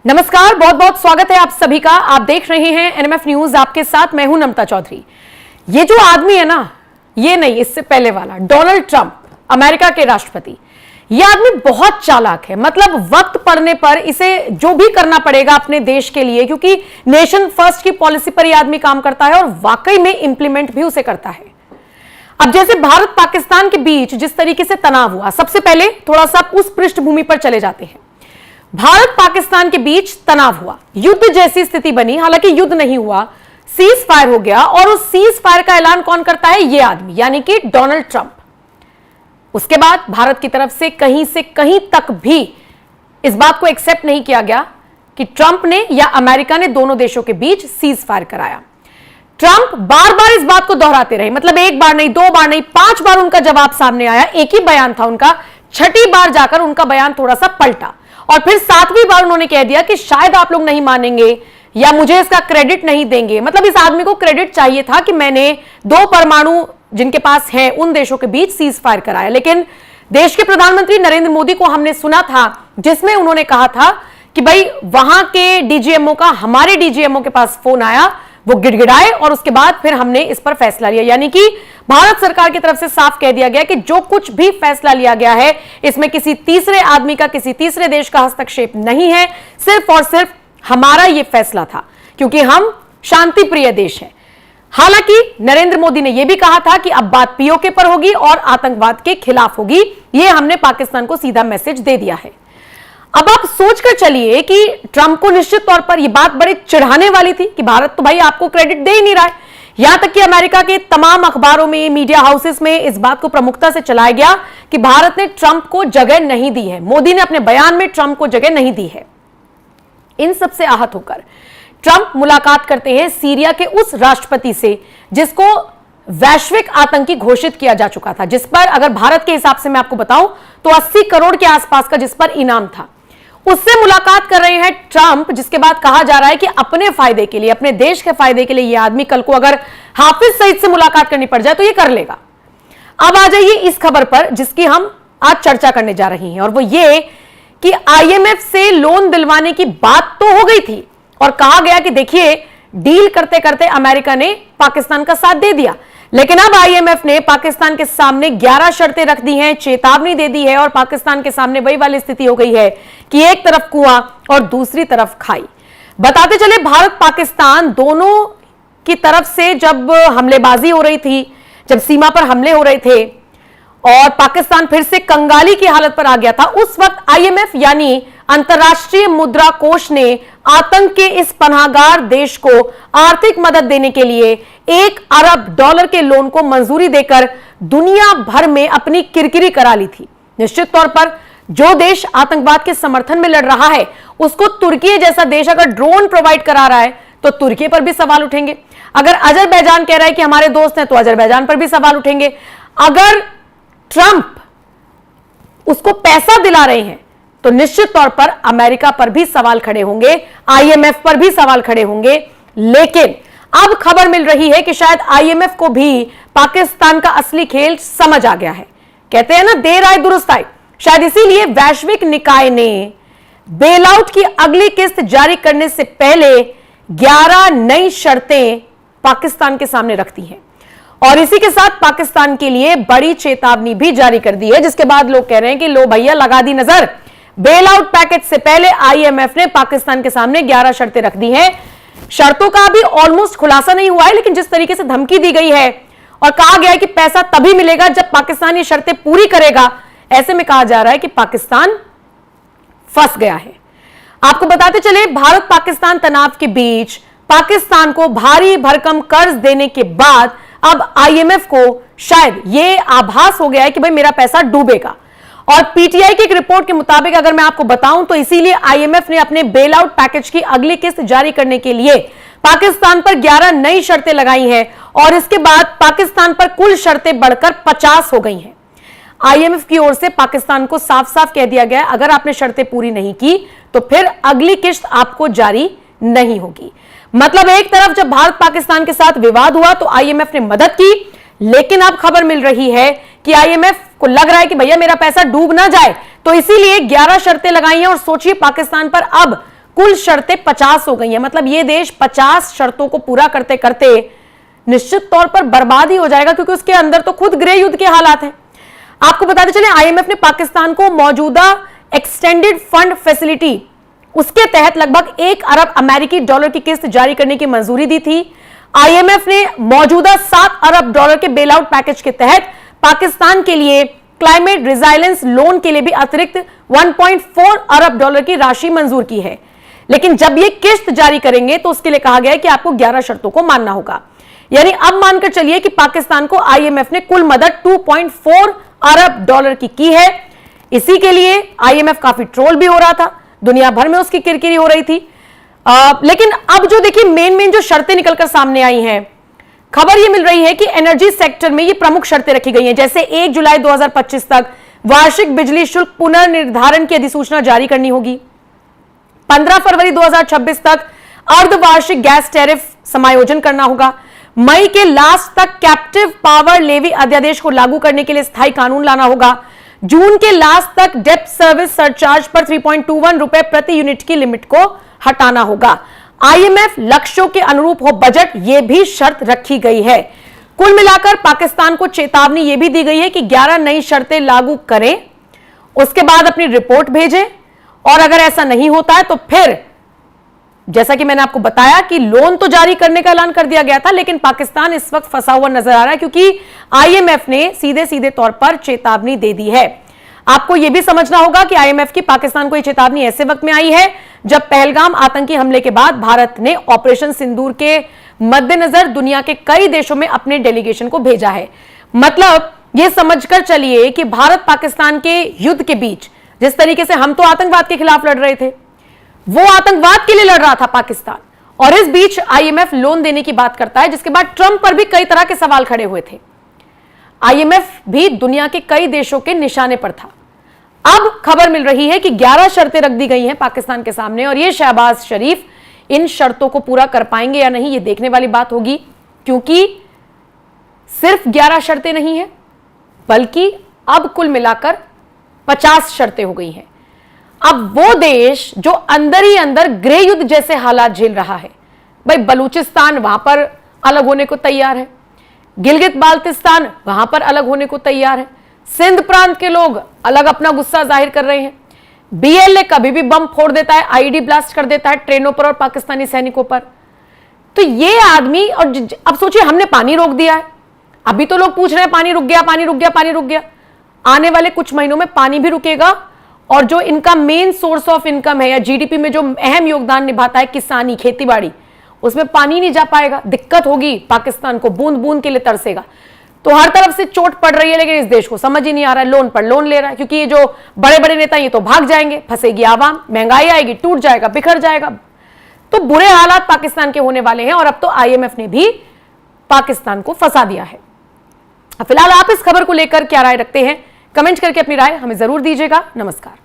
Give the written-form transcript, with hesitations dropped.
नमस्कार, बहुत बहुत स्वागत है आप सभी का। आप देख रहे हैं एनएमएफ न्यूज, आपके साथ मैं हूं नमता चौधरी। ये जो आदमी है ना, ये नहीं, इससे पहले वाला डोनाल्ड ट्रंप, अमेरिका के राष्ट्रपति, ये आदमी बहुत चालाक है। मतलब वक्त पड़ने पर इसे जो भी करना पड़ेगा अपने देश के लिए, क्योंकि नेशन फर्स्ट की पॉलिसी पर यह आदमी काम करता है और वाकई में इंप्लीमेंट भी उसे करता है। अब जैसे भारत पाकिस्तान के बीच जिस तरीके से तनाव हुआ, सबसे पहले थोड़ा सा उस पृष्ठभूमि पर चले जाते हैं। भारत पाकिस्तान के बीच तनाव हुआ, युद्ध जैसी स्थिति बनी, हालांकि युद्ध नहीं हुआ, सीज फायर हो गया। और उस सीज फायर का ऐलान कौन करता है? यह आदमी, यानी कि डोनाल्ड ट्रंप। उसके बाद भारत की तरफ से कहीं तक भी इस बात को एक्सेप्ट नहीं किया गया कि ट्रंप ने या अमेरिका ने दोनों देशों के बीच सीज फायर कराया। ट्रंप बार बार इस बात को दोहराते रहे, मतलब एक बार नहीं, दो बार नहीं, 5 बार उनका जवाब सामने आया, एक ही बयान था उनका। 6ठी बार जाकर उनका बयान थोड़ा सा पलटा और फिर 7वीं बार उन्होंने कह दिया कि शायद आप लोग नहीं मानेंगे या मुझे इसका क्रेडिट नहीं देंगे। मतलब इस आदमी को क्रेडिट चाहिए था कि मैंने 2 परमाणु जिनके पास है उन देशों के बीच सीज फायर कराया। लेकिन देश के प्रधानमंत्री नरेंद्र मोदी को हमने सुना था जिसमें उन्होंने कहा था कि भाई वहां के डीजीएमओ का हमारे डीजीएमओ के पास फोन आया, वो गिड़गिड़ाए और उसके बाद फिर हमने इस पर फैसला लिया। यानी कि भारत सरकार की तरफ से साफ कह दिया गया कि जो कुछ भी फैसला लिया गया है इसमें किसी तीसरे आदमी का, किसी तीसरे देश का हस्तक्षेप नहीं है, सिर्फ और सिर्फ हमारा यह फैसला था, क्योंकि हम शांति प्रिय देश हैं। हालांकि नरेंद्र मोदी ने यह भी कहा था कि अब बात पीओके पर होगी और आतंकवाद के खिलाफ होगी। यह हमने पाकिस्तान को सीधा मैसेज दे दिया है। अब आप सोचकर चलिए कि ट्रंप को निश्चित तौर पर यह बात बड़ी चिढ़ाने वाली थी कि भारत तो भाई आपको क्रेडिट दे ही नहीं रहा है। यहां तक कि अमेरिका के तमाम अखबारों में, मीडिया हाउसेस में इस बात को प्रमुखता से चलाया गया कि भारत ने ट्रंप को जगह नहीं दी है, मोदी ने अपने बयान में ट्रंप को जगह नहीं दी है। इन सबसे आहत होकर ट्रंप मुलाकात करते हैं सीरिया के उस राष्ट्रपति से जिसको वैश्विक आतंकी घोषित किया जा चुका था, जिस पर अगर भारत के हिसाब से मैं आपको बताऊं तो 80 करोड़ के आसपास का जिस पर इनाम था। उससे मुलाकात कर रहे हैं ट्रंप, जिसके बाद कहा जा रहा है कि अपने फायदे के लिए, अपने देश के फायदे के लिए यह आदमी कल को अगर हाफिज सईद से मुलाकात करनी पड़ जाए तो यह कर लेगा। अब आ जाइए इस खबर पर जिसकी हम आज चर्चा करने जा रही हैं, और वो ये कि आईएमएफ से लोन दिलवाने की बात तो हो गई थी और कहा गया कि देखिए डील करते करते अमेरिका ने पाकिस्तान का साथ दे दिया, लेकिन अब आईएमएफ ने पाकिस्तान के सामने 11 शर्तें रख दी हैं, चेतावनी दे दी है और पाकिस्तान के सामने वही वाली स्थिति हो गई है कि एक तरफ कुआं और दूसरी तरफ खाई। बताते चले, भारत पाकिस्तान दोनों की तरफ से जब हमलेबाजी हो रही थी, जब सीमा पर हमले हो रहे थे और पाकिस्तान फिर से कंगाली की हालत पर आ गया था, उस वक्त आईएमएफ यानी अंतर्राष्ट्रीय मुद्रा कोष ने आतंक के इस पनाहगार देश को आर्थिक मदद देने के लिए $1 अरब के लोन को मंजूरी देकर दुनिया भर में अपनी किरकिरी करा ली थी। निश्चित तौर पर जो देश आतंकवाद के समर्थन में लड़ रहा है उसको तुर्की जैसा देश अगर ड्रोन प्रोवाइड करा रहा है तो तुर्की पर भी सवाल उठेंगे। अगर अजरबैजान कह रहा है कि हमारे दोस्त हैं तो अजरबैजान पर भी सवाल उठेंगे। अगर ट्रंप उसको पैसा दिला रहे हैं तो निश्चित तौर पर अमेरिका पर भी सवाल खड़े होंगे, आईएमएफ पर भी सवाल खड़े होंगे। लेकिन अब खबर मिल रही है कि शायद आईएमएफ को भी पाकिस्तान का असली खेल समझ आ गया है। कहते हैं ना, देर आए दुरुस्त आए। शायद इसीलिए वैश्विक निकाय ने बेल आउट की अगली किस्त जारी करने से पहले 11 नई शर्तें पाकिस्तान के सामने रख दी हैं और इसी के साथ पाकिस्तान के लिए बड़ी चेतावनी भी जारी कर दी है, जिसके बाद लोग कह रहे हैं कि लो भैया लगा दी नजर। बेल आउट पैकेज से पहले आईएमएफ ने पाकिस्तान के सामने 11 शर्तें रख दी हैं। शर्तों का अभी ऑलमोस्ट खुलासा नहीं हुआ है, लेकिन जिस तरीके से धमकी दी गई है और कहा गया है कि पैसा तभी मिलेगा जब पाकिस्तान ये शर्तें पूरी करेगा, ऐसे में कहा जा रहा है कि पाकिस्तान फंस गया है। आपको बताते चले, भारत पाकिस्तान तनाव के बीच पाकिस्तान को भारी भरकम कर्ज देने के बाद अब आईएमएफ को शायद यह आभास हो गया है कि भाई मेरा पैसा डूबेगा। और पीटीआई की एक रिपोर्ट के मुताबिक अगर मैं आपको बताऊं तो इसीलिए आईएमएफ ने अपने बेल आउट पैकेज की अगली किस्त जारी करने के लिए पाकिस्तान पर 11 नई शर्तें लगाई हैं और इसके बाद पाकिस्तान पर कुल शर्तें बढ़कर 50 हो गई हैं। आईएमएफ की ओर से पाकिस्तान को साफ साफ कह दिया गया, अगर आपने शर्तें पूरी नहीं की तो फिर अगली किस्त आपको जारी नहीं होगी। मतलब एक तरफ जब भारत पाकिस्तान के साथ विवाद हुआ तो आईएमएफ ने मदद की, लेकिन अब खबर मिल रही है कि आईएमएफ को लग रहा है कि भैया मेरा पैसा डूब ना जाए, तो इसीलिए 11 शर्तें लगाई हैं और सोचिए पाकिस्तान पर अब कुल शर्तें 50 हो गई हैं। मतलब ये देश 50 शर्तों को पूरा करते करते निश्चित तौर पर बर्बाद ही हो जाएगा, क्योंकि उसके अंदर तो खुद गृह युद्ध के हालात हैं। आपको बताते चले, आईएमएफ ने पाकिस्तान को मौजूदा एक्सटेंडेड फंड फैसिलिटी उसके तहत लगभग 1 अरब अमेरिकी डॉलर की किस्त जारी करने की मंजूरी दी थी। आईएमएफ ने मौजूदा 7 अरब डॉलर के बेल आउट पैकेज के तहत पाकिस्तान के लिए क्लाइमेट रिजाइलेंस लोन के लिए भी अतिरिक्त 1.4 अरब डॉलर की राशि मंजूर की है। लेकिन जब यह किस्त जारी करेंगे तो उसके लिए कहा गया है कि आपको 11 शर्तों को मानना होगा। यानी अब मानकर चलिए कि पाकिस्तान को आईएमएफ ने कुल मदद 2.4 अरब डॉलर की है। इसी के लिए आईएमएफ काफी ट्रोल भी हो रहा था, दुनिया भर में उसकी किरकिरी हो रही थी। लेकिन अब जो देखिए मेन जो शर्तें निकलकर सामने आई हैं, खबर यह मिल रही है कि एनर्जी सेक्टर में ये प्रमुख शर्तें रखी गई हैं। जैसे 1 जुलाई 2025 तक वार्षिक बिजली शुल्क पुनर्निर्धारण की अधिसूचना जारी करनी होगी। 15 फरवरी 2026 तक अर्धवार्षिक गैस टैरिफ समायोजन करना होगा। मई के लास्ट तक कैप्टिव पावर लेवी अध्यादेश को लागू करने के लिए स्थायी कानून लाना होगा। जून के लास्ट तक डेप्थ सर्विस सरचार्ज पर 3.21 रुपए प्रति यूनिट की लिमिट को हटाना होगा। आईएमएफ लक्ष्यों के अनुरूप हो बजट, यह भी शर्त रखी गई है। कुल मिलाकर पाकिस्तान को चेतावनी यह भी दी गई है कि 11 नई शर्तें लागू करें, उसके बाद अपनी रिपोर्ट भेजें, और अगर ऐसा नहीं होता है तो फिर जैसा कि मैंने आपको बताया कि लोन तो जारी करने का ऐलान कर दिया गया था, लेकिन पाकिस्तान इस वक्त फंसा हुआ नजर आ रहा है, क्योंकि आईएमएफ ने सीधे सीधे तौर पर चेतावनी दे दी है। आपको यह भी समझना होगा कि आईएमएफ की पाकिस्तान को यह चेतावनी ऐसे वक्त में आई है जब पहलगाम आतंकी हमले के बाद भारत ने ऑपरेशन सिंदूर के मद्देनजर दुनिया के कई देशों में अपने डेलीगेशन को भेजा है। मतलब यह समझकर चलिए कि भारत पाकिस्तान के युद्ध के बीच जिस तरीके से हम तो आतंकवाद के खिलाफ लड़ रहे थे, वो आतंकवाद के लिए लड़ रहा था पाकिस्तान, और इस बीच आईएमएफ लोन देने की बात करता है, जिसके बाद ट्रंप पर भी कई तरह के सवाल खड़े हुए थे। आईएमएफ भी दुनिया के कई देशों के निशाने पर था। अब खबर मिल रही है कि 11 शर्तें रख दी गई हैं पाकिस्तान के सामने, और ये शहबाज शरीफ इन शर्तों को पूरा कर पाएंगे या नहीं, ये देखने वाली बात होगी। क्योंकि सिर्फ 11 शर्तें नहीं है, बल्कि अब कुल मिलाकर 50 शर्तें हो गई हैं। अब वो देश जो अंदर ही अंदर गृह युद्ध जैसे हालात झेल रहा है, भाई बलूचिस्तान वहां पर अलग होने को तैयार है, गिलगित बाल्टिस्तान वहां पर अलग होने को तैयार है, सिंध प्रांत के लोग अलग अपना गुस्सा जाहिर कर रहे हैं, बीएलए कभी भी बम फोड़ देता है, आईडी ब्लास्ट कर देता है ट्रेनों पर और पाकिस्तानी सैनिकों पर। तो ये आदमी, और अब सोचिए हमने पानी रोक दिया है, अभी तो लोग पूछ रहे हैं पानी रुक गया, पानी रुक गया, पानी रुक गया। आने वाले कुछ महीनों में पानी भी रुकेगा, और जो इनका मेन सोर्स ऑफ इनकम है या जीडीपी में जो अहम योगदान निभाता है किसानी खेतीबाड़ी, उसमें पानी नहीं जा पाएगा, दिक्कत होगी पाकिस्तान को, बूंद बूंद के लिए तरसेगा। तो हर तरफ से चोट पड़ रही है, लेकिन इस देश को समझ ही नहीं आ रहा है, लोन पर लोन ले रहा है, क्योंकि ये जो बड़े बड़े नेता ये तो भाग जाएंगे, फंसेगी आवाम, महंगाई आएगी, टूट जाएगा, बिखर जाएगा। तो बुरे हालात पाकिस्तान के होने वाले हैं, और अब तो आईएमएफ ने भी पाकिस्तान को फंसा दिया है। फिलहाल आप इस खबर को लेकर क्या राय रखते हैं, कमेंट करके अपनी राय हमें जरूर दीजिएगा। नमस्कार।